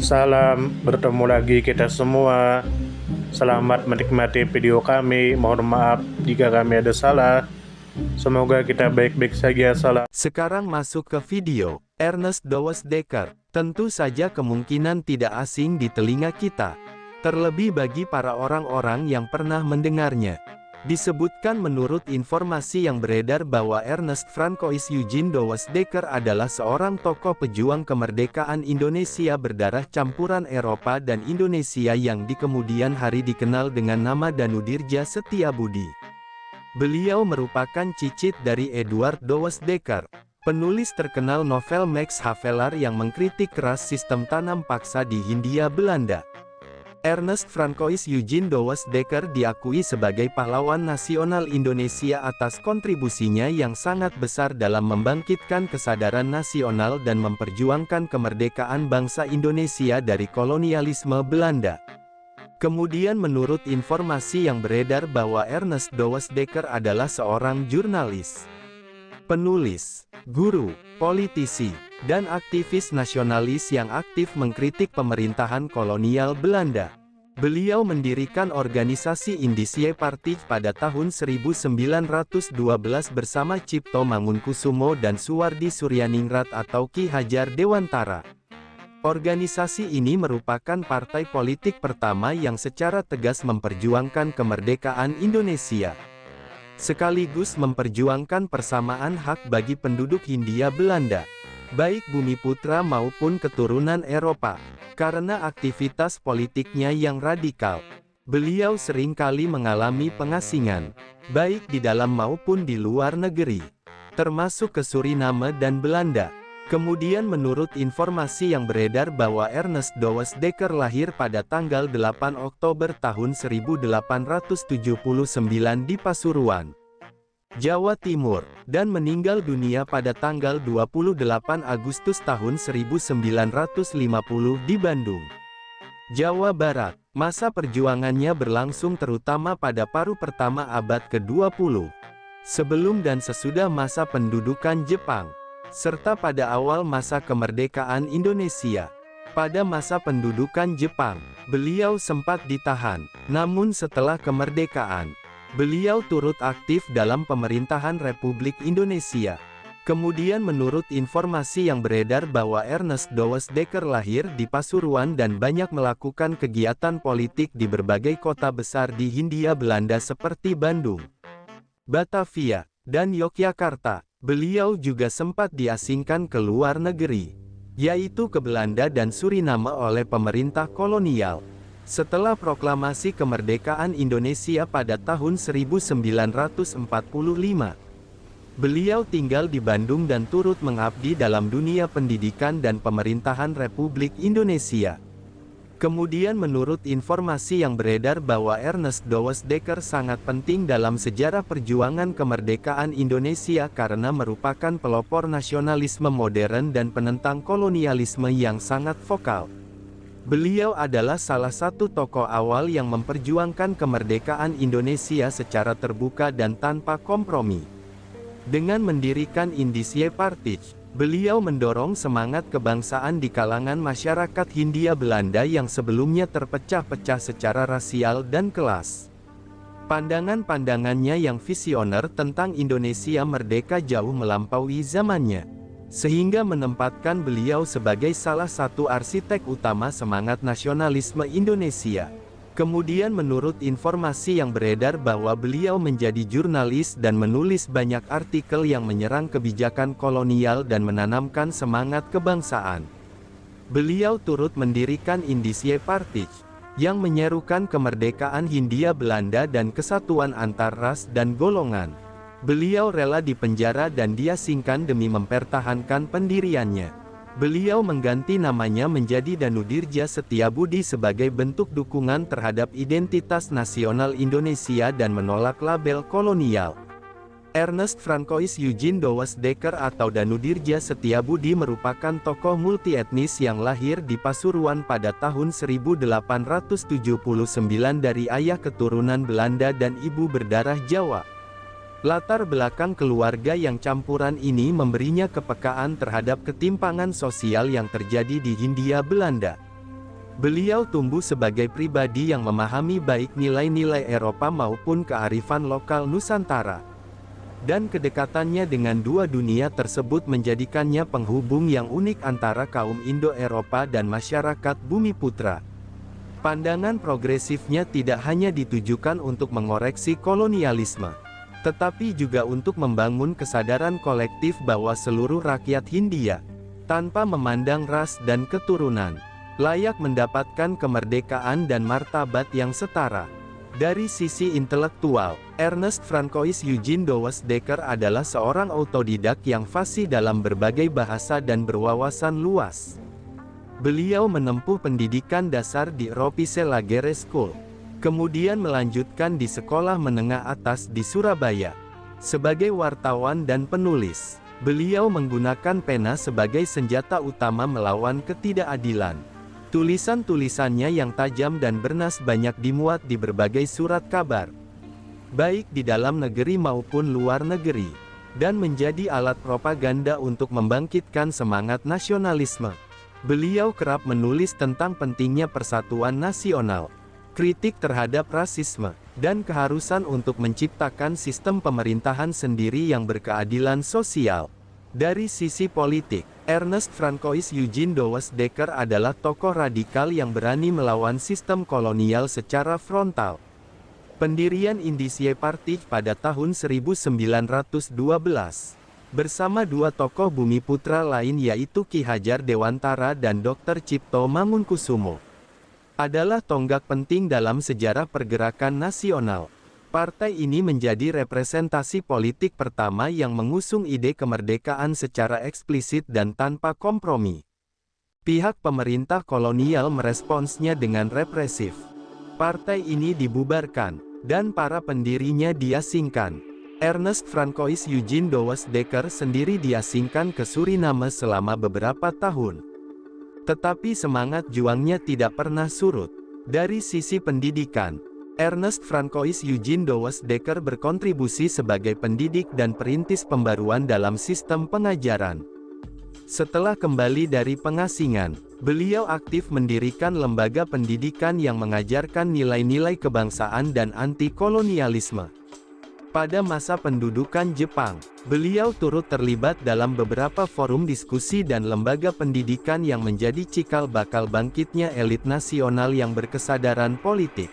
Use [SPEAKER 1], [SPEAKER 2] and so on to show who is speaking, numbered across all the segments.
[SPEAKER 1] Salam, bertemu lagi kita semua. Selamat menikmati video kami. Mohon maaf jika kami ada salah. Semoga kita baik-baik saja. Salam.
[SPEAKER 2] Sekarang masuk ke video. Ernest Dawes Dekker, tentu saja kemungkinan tidak asing di telinga kita. Terlebih bagi para orang-orang yang pernah mendengarnya. Disebutkan menurut informasi yang beredar bahwa Ernest Francois Eugene Dawes Dekker adalah seorang tokoh pejuang kemerdekaan Indonesia berdarah campuran Eropa dan Indonesia yang di kemudian hari dikenal dengan nama Danudirja Setiabudi. Beliau merupakan cicit dari Edward Dawes Dekker, penulis terkenal novel Max Havelaar yang mengkritik keras sistem tanam paksa di Hindia Belanda. Ernest Francois Eugene Dawes Dekker diakui sebagai pahlawan nasional Indonesia atas kontribusinya yang sangat besar dalam membangkitkan kesadaran nasional dan memperjuangkan kemerdekaan bangsa Indonesia dari kolonialisme Belanda. Kemudian menurut informasi yang beredar bahwa Ernest Dawes Dekker adalah seorang jurnalis, penulis, guru, politisi, dan aktivis nasionalis yang aktif mengkritik pemerintahan kolonial Belanda. Beliau mendirikan organisasi Indische Partij pada tahun 1912 bersama Cipto Mangunkusumo dan Suwardi Suryaningrat atau Ki Hajar Dewantara. Organisasi ini merupakan partai politik pertama yang secara tegas memperjuangkan kemerdekaan Indonesia, sekaligus memperjuangkan persamaan hak bagi penduduk Hindia Belanda, baik Bumiputra maupun keturunan Eropa. Karena aktivitas politiknya yang radikal, beliau seringkali mengalami pengasingan, baik di dalam maupun di luar negeri, termasuk ke Suriname dan Belanda. Kemudian menurut informasi yang beredar bahwa Ernest Dawes Dekker lahir pada tanggal 8 Oktober tahun 1879 di Pasuruan, Jawa Timur, dan meninggal dunia pada tanggal 28 Agustus tahun 1950 di Bandung, Jawa Barat. Masa perjuangannya berlangsung terutama pada paruh pertama abad ke-20, sebelum dan sesudah masa pendudukan Jepang, serta pada awal masa kemerdekaan Indonesia. Pada masa pendudukan Jepang, beliau sempat ditahan, namun setelah kemerdekaan, beliau turut aktif dalam pemerintahan Republik Indonesia. Kemudian menurut informasi yang beredar bahwa Ernest Dawes Dekker lahir di Pasuruan dan banyak melakukan kegiatan politik di berbagai kota besar di Hindia Belanda seperti Bandung, Batavia, dan Yogyakarta. Beliau juga sempat diasingkan ke luar negeri, yaitu ke Belanda dan Suriname oleh pemerintah kolonial. Setelah proklamasi kemerdekaan Indonesia pada tahun 1945, beliau tinggal di Bandung dan turut mengabdi dalam dunia pendidikan dan pemerintahan Republik Indonesia. Kemudian menurut informasi yang beredar bahwa Ernest Dawes Dekker sangat penting dalam sejarah perjuangan kemerdekaan Indonesia karena merupakan pelopor nasionalisme modern dan penentang kolonialisme yang sangat vokal. Beliau adalah salah satu tokoh awal yang memperjuangkan kemerdekaan Indonesia secara terbuka dan tanpa kompromi. Dengan mendirikan Indische Partij, beliau mendorong semangat kebangsaan di kalangan masyarakat Hindia Belanda yang sebelumnya terpecah-pecah secara rasial dan kelas. Pandangan-pandangannya yang visioner tentang Indonesia merdeka jauh melampaui zamannya, sehingga menempatkan beliau sebagai salah satu arsitek utama semangat nasionalisme Indonesia. Kemudian menurut informasi yang beredar bahwa beliau menjadi jurnalis dan menulis banyak artikel yang menyerang kebijakan kolonial dan menanamkan semangat kebangsaan. Beliau turut mendirikan Indische Partij, yang menyerukan kemerdekaan Hindia Belanda dan kesatuan antar ras dan golongan. Beliau rela dipenjara dan diasingkan demi mempertahankan pendiriannya. Beliau mengganti namanya menjadi Danudirja Setiabudi sebagai bentuk dukungan terhadap identitas nasional Indonesia dan menolak label kolonial. Ernest Francois Eugene Dawes Dekker atau Danudirja Setiabudi merupakan tokoh multietnis yang lahir di Pasuruan pada tahun 1879 dari ayah keturunan Belanda dan ibu berdarah Jawa. Latar belakang keluarga yang campuran ini memberinya kepekaan terhadap ketimpangan sosial yang terjadi di Hindia Belanda. Beliau tumbuh sebagai pribadi yang memahami baik nilai-nilai Eropa maupun kearifan lokal Nusantara. Dan kedekatannya dengan dua dunia tersebut menjadikannya penghubung yang unik antara kaum Indo-Eropa dan masyarakat Bumiputra. Pandangan progresifnya tidak hanya ditujukan untuk mengoreksi kolonialisme, tetapi juga untuk membangun kesadaran kolektif bahwa seluruh rakyat Hindia, tanpa memandang ras dan keturunan, layak mendapatkan kemerdekaan dan martabat yang setara. Dari sisi intelektual, Ernest Francois Eugene Dawes Dekker adalah seorang autodidak yang fasih dalam berbagai bahasa dan berwawasan luas. Beliau menempuh pendidikan dasar di Ropise Lagere School, kemudian melanjutkan di sekolah menengah atas di Surabaya. Sebagai wartawan dan penulis, beliau menggunakan pena sebagai senjata utama melawan ketidakadilan. Tulisan-tulisannya yang tajam dan bernas banyak dimuat di berbagai surat kabar, baik di dalam negeri maupun luar negeri, dan menjadi alat propaganda untuk membangkitkan semangat nasionalisme. Beliau kerap menulis tentang pentingnya persatuan nasional, kritik terhadap rasisme, dan keharusan untuk menciptakan sistem pemerintahan sendiri yang berkeadilan sosial. Dari sisi politik, Ernest Francois Eugene Dawes Dekker adalah tokoh radikal yang berani melawan sistem kolonial secara frontal. Pendirian Indische Partij pada tahun 1912, bersama dua tokoh Bumiputra lain yaitu Ki Hajar Dewantara dan Dr. Cipto Mangunkusumo, adalah tonggak penting dalam sejarah pergerakan nasional. Partai ini menjadi representasi politik pertama yang mengusung ide kemerdekaan secara eksplisit dan tanpa kompromi. Pihak pemerintah kolonial meresponsnya dengan represif. Partai ini dibubarkan, dan para pendirinya diasingkan. Ernest Francois Eugene Dawes Dekker sendiri diasingkan ke Suriname selama beberapa tahun. Tetapi semangat juangnya tidak pernah surut. Dari sisi pendidikan, Ernest Francois Eugene Dawes Dekker berkontribusi sebagai pendidik dan perintis pembaruan dalam sistem pengajaran. Setelah kembali dari pengasingan, beliau aktif mendirikan lembaga pendidikan yang mengajarkan nilai-nilai kebangsaan dan anti-kolonialisme. Pada masa pendudukan Jepang, beliau turut terlibat dalam beberapa forum diskusi dan lembaga pendidikan yang menjadi cikal bakal bangkitnya elit nasional yang berkesadaran politik.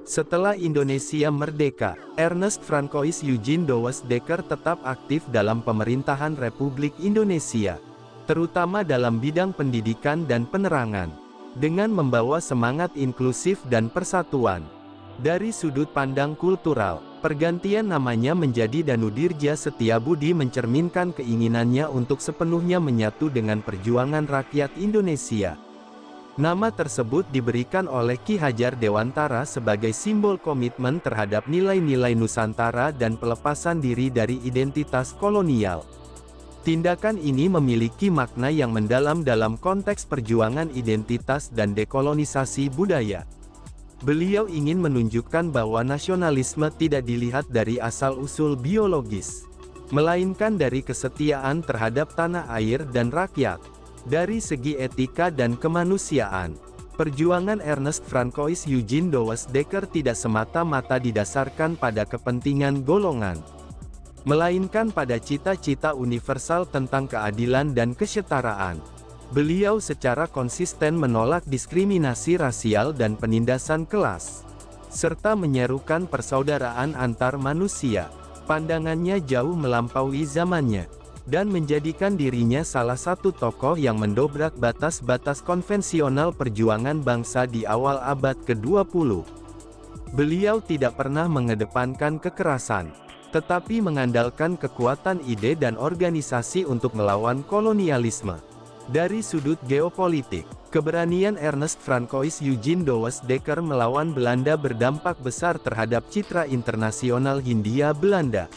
[SPEAKER 2] Setelah Indonesia merdeka, Ernest Francois Eugene Dawes Dekker tetap aktif dalam pemerintahan Republik Indonesia, terutama dalam bidang pendidikan dan penerangan, dengan membawa semangat inklusif dan persatuan. Dari sudut pandang kultural, pergantian namanya menjadi Danudirja Setiabudi mencerminkan keinginannya untuk sepenuhnya menyatu dengan perjuangan rakyat Indonesia. Nama tersebut diberikan oleh Ki Hajar Dewantara sebagai simbol komitmen terhadap nilai-nilai Nusantara dan pelepasan diri dari identitas kolonial. Tindakan ini memiliki makna yang mendalam dalam konteks perjuangan identitas dan dekolonisasi budaya. Beliau ingin menunjukkan bahwa nasionalisme tidak dilihat dari asal-usul biologis, melainkan dari kesetiaan terhadap tanah air dan rakyat. Dari segi etika dan kemanusiaan, perjuangan Ernest Francois Eugene Dawes Dekker tidak semata-mata didasarkan pada kepentingan golongan, melainkan pada cita-cita universal tentang keadilan dan kesetaraan. Beliau secara konsisten menolak diskriminasi rasial dan penindasan kelas, serta menyerukan persaudaraan antar manusia. Pandangannya jauh melampaui zamannya, dan menjadikan dirinya salah satu tokoh yang mendobrak batas-batas konvensional perjuangan bangsa di awal abad ke-20. Beliau tidak pernah mengedepankan kekerasan, tetapi mengandalkan kekuatan ide dan organisasi untuk melawan kolonialisme. Dari sudut geopolitik, keberanian Ernest Francois Eugene Dawes Dekker melawan Belanda berdampak besar terhadap citra internasional Hindia Belanda.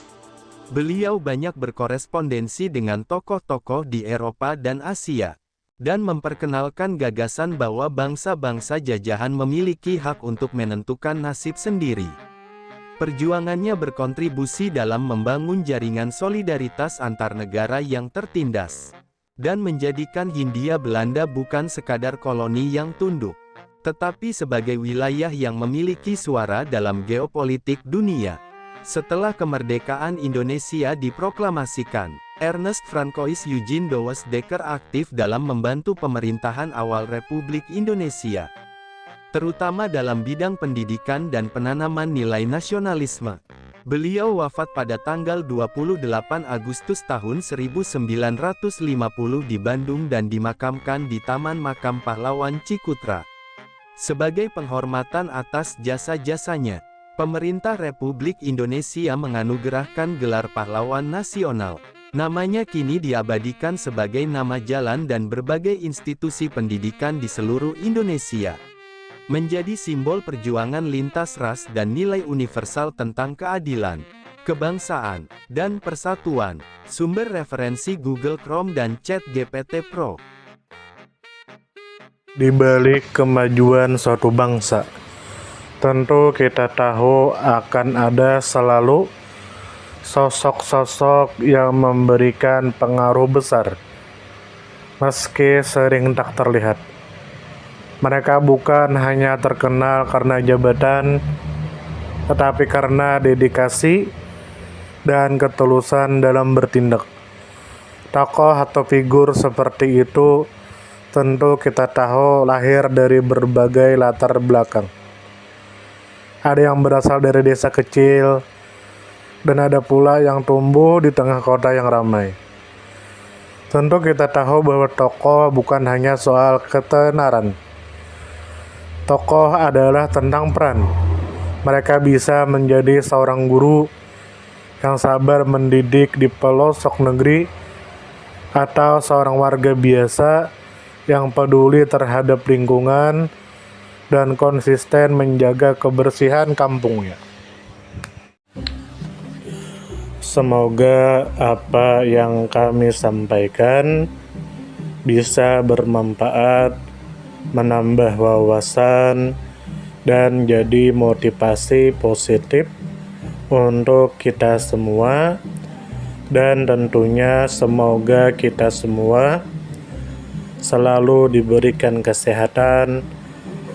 [SPEAKER 2] Beliau banyak berkorespondensi dengan tokoh-tokoh di Eropa dan Asia, dan memperkenalkan gagasan bahwa bangsa-bangsa jajahan memiliki hak untuk menentukan nasib sendiri. Perjuangannya berkontribusi dalam membangun jaringan solidaritas antar negara yang tertindas, dan menjadikan Hindia Belanda bukan sekadar koloni yang tunduk, tetapi sebagai wilayah yang memiliki suara dalam geopolitik dunia. Setelah kemerdekaan Indonesia diproklamasikan, Ernest Francois Eugene Dawes Dekker aktif dalam membantu pemerintahan awal Republik Indonesia, terutama dalam bidang pendidikan dan penanaman nilai nasionalisme. Beliau wafat pada tanggal 28 Agustus tahun 1950 di Bandung dan dimakamkan di Taman Makam Pahlawan Cikutra. Sebagai penghormatan atas jasa-jasanya, pemerintah Republik Indonesia menganugerahkan gelar pahlawan nasional. Namanya kini diabadikan sebagai nama jalan dan berbagai institusi pendidikan di seluruh Indonesia. Menjadi simbol perjuangan lintas ras dan nilai universal tentang keadilan, kebangsaan, dan persatuan. Sumber referensi Google Chrome dan ChatGPT Pro.
[SPEAKER 1] Di balik kemajuan suatu bangsa, tentu kita tahu akan ada selalu sosok-sosok yang memberikan pengaruh besar, meski sering tak terlihat. Mereka bukan hanya terkenal karena jabatan, tetapi karena dedikasi dan ketulusan dalam bertindak. Tokoh atau figur seperti itu tentu kita tahu lahir dari berbagai latar belakang. Ada yang berasal dari desa kecil, dan ada pula yang tumbuh di tengah kota yang ramai. Tentu kita tahu bahwa tokoh bukan hanya soal ketenaran. Tokoh adalah tentang peran. Mereka bisa menjadi seorang guru yang sabar mendidik di pelosok negeri, atau seorang warga biasa yang peduli terhadap lingkungan dan konsisten menjaga kebersihan kampungnya. Semoga apa yang kami sampaikan bisa bermanfaat, menambah wawasan, dan jadi motivasi positif untuk kita semua. Dan tentunya semoga kita semua selalu diberikan kesehatan,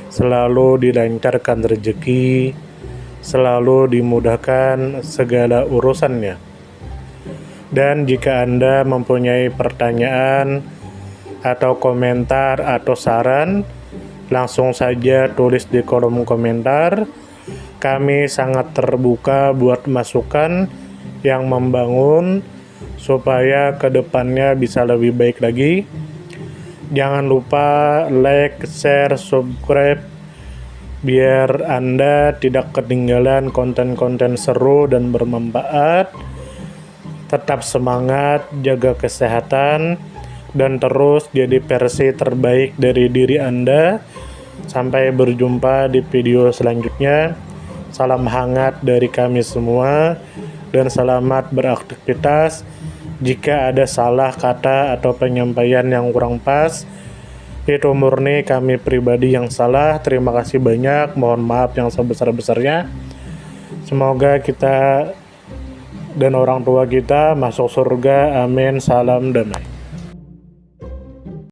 [SPEAKER 1] selalu dilancarkan rezeki, selalu dimudahkan segala urusannya. Dan jika Anda mempunyai pertanyaan atau komentar atau saran, langsung saja tulis di kolom komentar. Kami sangat terbuka buat masukan yang membangun supaya kedepannya bisa lebih baik lagi. Jangan lupa like, share, subscribe biar Anda tidak ketinggalan konten-konten seru dan bermanfaat. Tetap semangat, jaga kesehatan, dan terus jadi versi terbaik dari diri Anda. Sampai berjumpa di video selanjutnya. Salam hangat dari kami semua, dan selamat beraktivitas. Jika ada salah kata atau penyampaian yang kurang pas, itu murni kami pribadi yang salah. Terima kasih banyak, mohon maaf yang sebesar-besarnya. Semoga kita dan orang tua kita masuk surga, amin, salam damai.